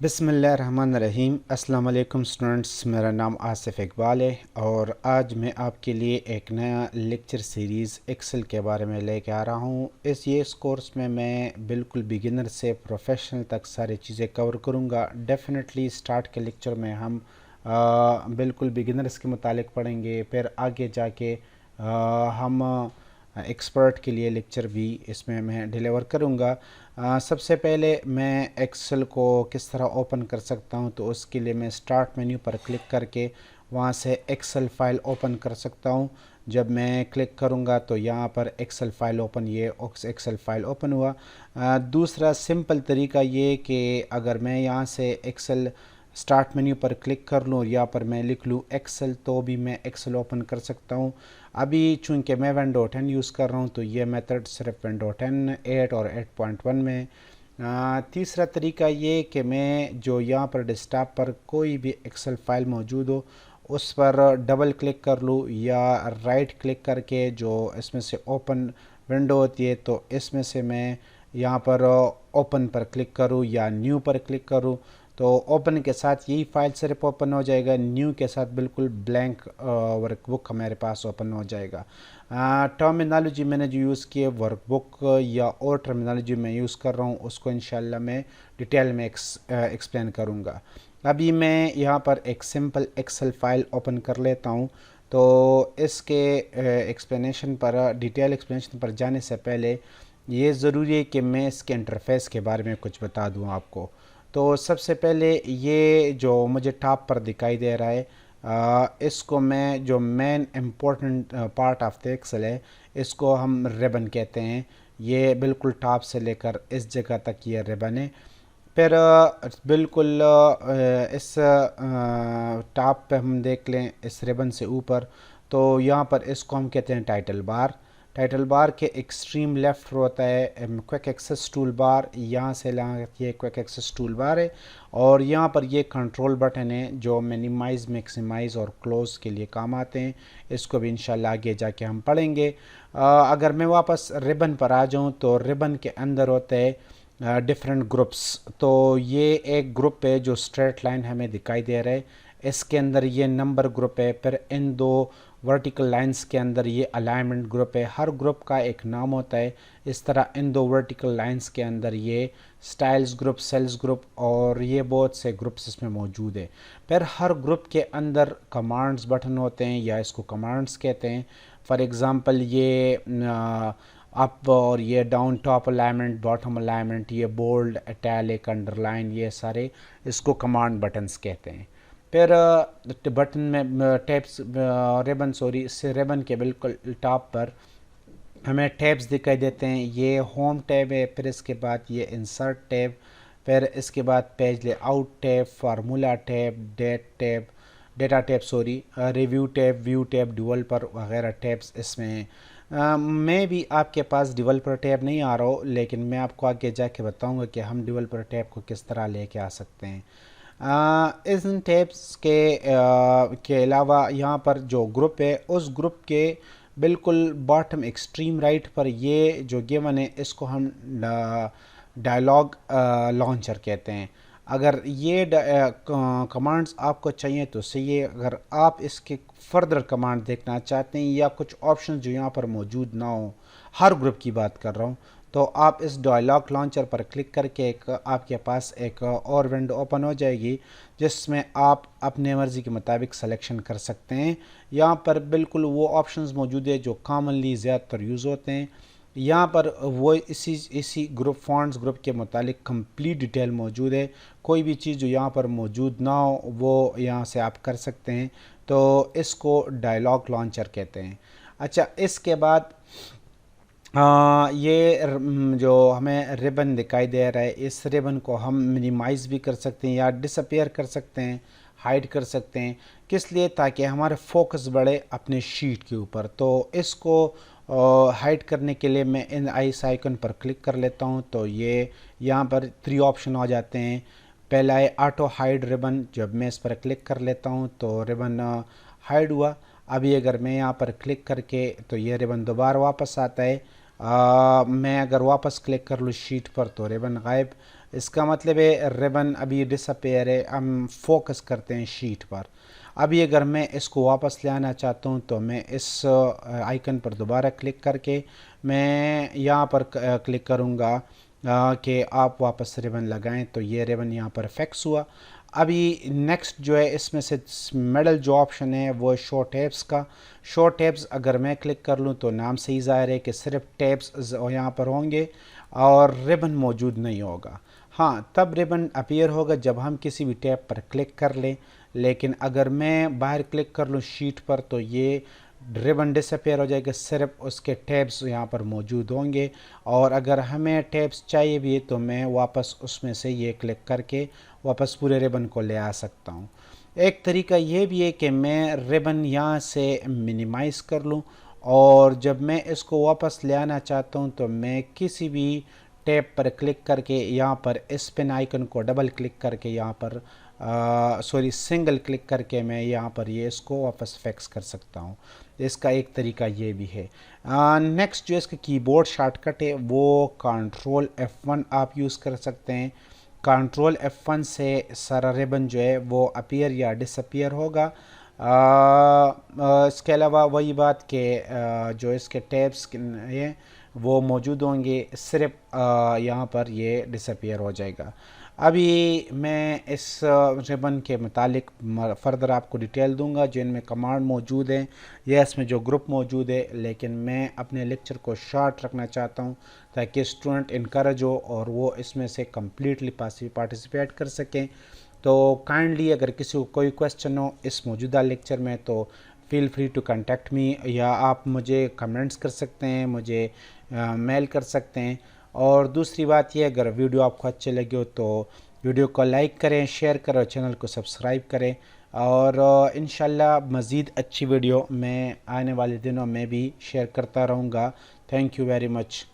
बिस्मिल्लाहिर्रहमानिर्रहीम। अस्सलाम वालेकुम स्टूडेंट्स, मेरा नाम आसिफ इकबाल है और आज मैं आपके लिए एक नया लेक्चर सीरीज़ एक्सेल के बारे में लेके आ रहा हूँ। इस कोर्स में मैं बिल्कुल बिगिनर से प्रोफेशनल तक सारी चीज़ें कवर करूँगा। डेफिनेटली स्टार्ट के लेक्चर में हम बिल्कुल बिगिनर्स के मुतालिक पढ़ेंगे, फिर आगे जाके हम एक्सपर्ट के लिए लेक्चर भी इसमें मैं डिलीवर करूँगा। सबसे पहले मैं एक्सेल को किस तरह ओपन कर सकता हूँ, तो उसके लिए मैं स्टार्ट मेन्यू पर क्लिक करके वहाँ से एक्सेल फ़ाइल ओपन कर सकता हूँ। जब मैं क्लिक करूँगा तो यहाँ पर एक्सेल फ़ाइल ओपन, ये एक्सेल फ़ाइल ओपन हुआ। दूसरा सिंपल तरीका ये कि अगर मैं यहाँ से एक्सेल स्टार्ट मेन्यू पर क्लिक कर लूँ और यहाँ पर मैं लिख लूँ एक्सेल, तो भी मैं एक्सेल ओपन कर सकता हूँ। अभी चूंकि मैं विंडो 10 यूज़ कर रहा हूँ तो ये मेथड सिर्फ विंडो 10, 8 और 8.1 में। तीसरा तरीका ये कि मैं जो यहाँ पर डेस्कटॉप पर कोई भी एक्सेल फाइल मौजूद हो उस पर डबल क्लिक कर लूँ या राइट क्लिक करके जो इसमें से ओपन विंडो होती है तो इसमें से मैं यहाँ पर ओपन पर क्लिक करूँ या न्यू पर क्लिक करूँ, तो ओपन के साथ यही फाइल सिर्फ ओपन हो जाएगा, न्यू के साथ बिल्कुल ब्लैंक वर्कबुक हमारे पास ओपन हो जाएगा। टर्मिनोलॉजी मैंने जो यूज़ की है वर्कबुक या और टर्मिनोलॉजी मैं यूज़ कर रहा हूँ उसको इंशाल्लाह मैं डिटेल में एक्सप्लेन करूँगा। अभी मैं यहाँ पर एक सिंपल एक्सेल फाइल ओपन कर लेता हूँ। तो इसके एक्सप्लेनेशन पर, डिटेल एक्सप्लेनेशन पर जाने से पहले ये ज़रूरी है कि मैं इसके इंटरफेस के बारे में कुछ बता दूँ आपको। तो सबसे पहले ये जो मुझे टॉप पर दिखाई दे रहा है, इसको मैं जो main important part of the Excel है इसको हम रिबन कहते हैं। ये बिल्कुल टॉप से लेकर इस जगह तक ये रिबन है। फिर बिल्कुल इस टॉप पे हम देख लें इस रिबन से ऊपर, तो यहाँ पर इसको हम कहते हैं टाइटल बार। टाइटल बार के एक्सट्रीम लेफ़्ट होता है क्विक एक्सेस टूल बार, यहाँ से ये क्विक एक्सेस टूल बार है और यहाँ पर ये कंट्रोल बटन है जो मिनिमाइज़, मैक्सिमाइज़ और क्लोज़ के लिए काम आते हैं। इसको भी इंशाल्लाह आगे जाके हम पढ़ेंगे। अगर मैं वापस रिबन पर आ जाऊँ तो रिबन के अंदर होता है डिफरेंट ग्रुप्स। तो ये एक ग्रुप है जो स्ट्रेट लाइन हमें दिखाई दे रहा है, इसके अंदर ये नंबर ग्रुप है। फिर इन दो वर्टिकल लाइंस के अंदर ये अलाइनमेंट ग्रुप है, हर ग्रुप का एक नाम होता है। इस तरह इन दो वर्टिकल लाइंस के अंदर ये स्टाइल्स ग्रुप, सेल्स ग्रुप और ये बहुत से ग्रुप्स इसमें मौजूद है। फिर हर ग्रुप के अंदर कमांड्स बटन होते हैं या इसको कमांड्स कहते हैं। फॉर एग्ज़ाम्पल ये अप और ये down, top alignment, bottom alignment, ये बोल्ड, इटैलिक, अंडरलाइन, ये सारे इसको कमांड बटन्स कहते हैं। फिर बटन में टैब्स, रिबन सॉरी, इस रिबन के बिल्कुल टॉप पर हमें टैब्स दिखाई देते हैं। ये होम टैब है, फिर इसके बाद ये इंसर्ट टैब, फिर इसके बाद page layout tab, formula tab, data tab sorry, review tab, view tab, developer वगैरह टैब्स इसमें हैं। मैं भी आपके पास डेवलपर टैब नहीं आ रहा हो, लेकिन मैं आपको आगे जाके बताऊंगा कि हम डेवलपर टैब को किस तरह लेके आ सकते हैं। इन टैब्स के अलावा यहाँ पर जो ग्रुप है उस ग्रुप के बिल्कुल बॉटम एक्सट्रीम राइट पर ये जो गिवन है इसको हम डायलॉग लॉन्चर कहते हैं। अगर ये कमांड्स आपको चाहिए तो सही है, अगर आप इसके फर्दर कमांड देखना चाहते हैं या कुछ ऑप्शन जो यहाँ पर मौजूद ना हो, हर ग्रुप की बात कर रहा हूँ, तो आप इस डायलॉग लॉन्चर पर क्लिक करके एक आपके पास एक और विंडो ओपन हो जाएगी जिसमें आप अपने मर्ज़ी के मुताबिक सिलेक्शन कर सकते हैं। यहाँ पर बिल्कुल वो ऑप्शंस मौजूद है जो कॉमनली ज़्यादातर यूज़ होते हैं। यहाँ पर वो इसी ग्रुप फॉन्ट्स ग्रुप के मुतालिक कंप्लीट डिटेल मौजूद है। कोई भी चीज़ जो यहाँ पर मौजूद ना हो वो यहाँ से आप कर सकते हैं। तो इसको डायलॉग लॉन्चर कहते हैं। अच्छा, इसके बाद जो हमें रिबन दिखाई दे रहा है, इस रिबन को हम मिनिमाइज़ भी कर सकते हैं या डिसअपियर कर सकते हैं, हाइड कर सकते हैं। किस लिए? ताकि हमारा फोकस बढ़े अपने शीट के ऊपर। तो इसको हाइड करने के लिए मैं इन आइस आइकन पर क्लिक कर लेता हूं, तो ये यहाँ पर 3 ऑप्शन आ जाते हैं। पहला है ऑटो हाइड रिबन, जब मैं इस पर क्लिक कर लेता हूं तो रिबन हाइड हुआ। अभी अगर मैं यहाँ पर क्लिक करके तो ये रिबन दोबारा वापस आता है। मैं अगर वापस क्लिक कर लूँ शीट पर तो रिबन गायब। اس کا مطلب ہے ربن ابھی ڈس اپیئر ہے، ہم فوکس کرتے ہیں شیٹ پر۔ ابھی اگر میں اس کو واپس لے آنا چاہتا ہوں تو میں اس آئیکن پر دوبارہ کلک کر کے میں یہاں پر کلک کروں گا کہ آپ واپس ربن لگائیں، تو یہ ربن یہاں پر فکس ہوا۔ ابھی نیکسٹ جو ہے اس میں سے میڈل جو آپشن ہے وہ شو ٹیبس کا۔ شو ٹیبس اگر میں کلک کر لوں تو نام سے ہی ظاہر ہے کہ صرف ٹیبس یہاں پر ہوں گے اور ربن موجود نہیں ہوگا۔ ہاں تب ربن اپیئر ہوگا جب ہم کسی بھی ٹیب پر کلک کر لیں، لیکن اگر میں باہر کلک کر لوں شیٹ پر تو یہ ربن ڈس اپیئر ہو جائے گا، صرف اس کے ٹیبس یہاں پر موجود ہوں گے۔ اور اگر ہمیں ٹیبس چاہیے بھی تو میں واپس اس میں سے یہ کلک کر کے واپس پورے ربن کو لے آ سکتا ہوں۔ ایک طریقہ یہ بھی ہے کہ میں ربن یہاں سے منیمائز کر لوں، اور جب میں اس کو واپس لے آنا چاہتا ہوں تو میں کسی بھی ٹیب پر کلک کر کے یہاں پر اس پن آئیکن کو ڈبل کلک کر کے یہاں پر سنگل کلک کر کے میں یہاں پر یہ اس کو واپس فکس کر سکتا ہوں۔ اس کا ایک طریقہ یہ بھی ہے۔ نیکسٹ جو اس کا کی بورڈ شارٹ کٹ ہے وہ کنٹرول F1 آپ یوز کر سکتے ہیں۔ کنٹرول F1 سے سارا ربن جو ہے وہ اپیئر یا ڈس اپیئر ہوگا۔ اس کے علاوہ وہی بات کہ جو اس کے ٹیبس ہیں وہ موجود ہوں گے، صرف یہاں پر یہ ڈس اپیئر ہو جائے گا۔ ابھی میں اس ربن کے متعلق فردر آپ کو ڈیٹیل دوں گا، جن میں کمانڈ موجود ہیں یا اس میں جو گروپ موجود ہے، لیکن میں اپنے لیکچر کو شارٹ رکھنا چاہتا ہوں تاکہ اسٹوڈنٹ انکریج ہو اور وہ اس میں سے کمپلیٹلی پارٹیسپیٹ کر سکیں۔ تو کائنڈلی اگر کسی کو کوئی کویسچن ہو اس موجودہ لیکچر میں تو فیل فری ٹو کنٹیکٹ می، یا آپ مجھے کمنٹس کر سکتے ہیں، مجھے میل کر سکتے ہیں۔ اور دوسری بات یہ، اگر ویڈیو آپ کو اچھے لگے ہو تو ویڈیو کو لائک کریں، شیئر کریں اور چینل کو سبسکرائب کریں، اور انشاءاللہ مزید اچھی ویڈیو میں آنے والے دنوں میں بھی شیئر کرتا رہوں گا۔ Thank you very much.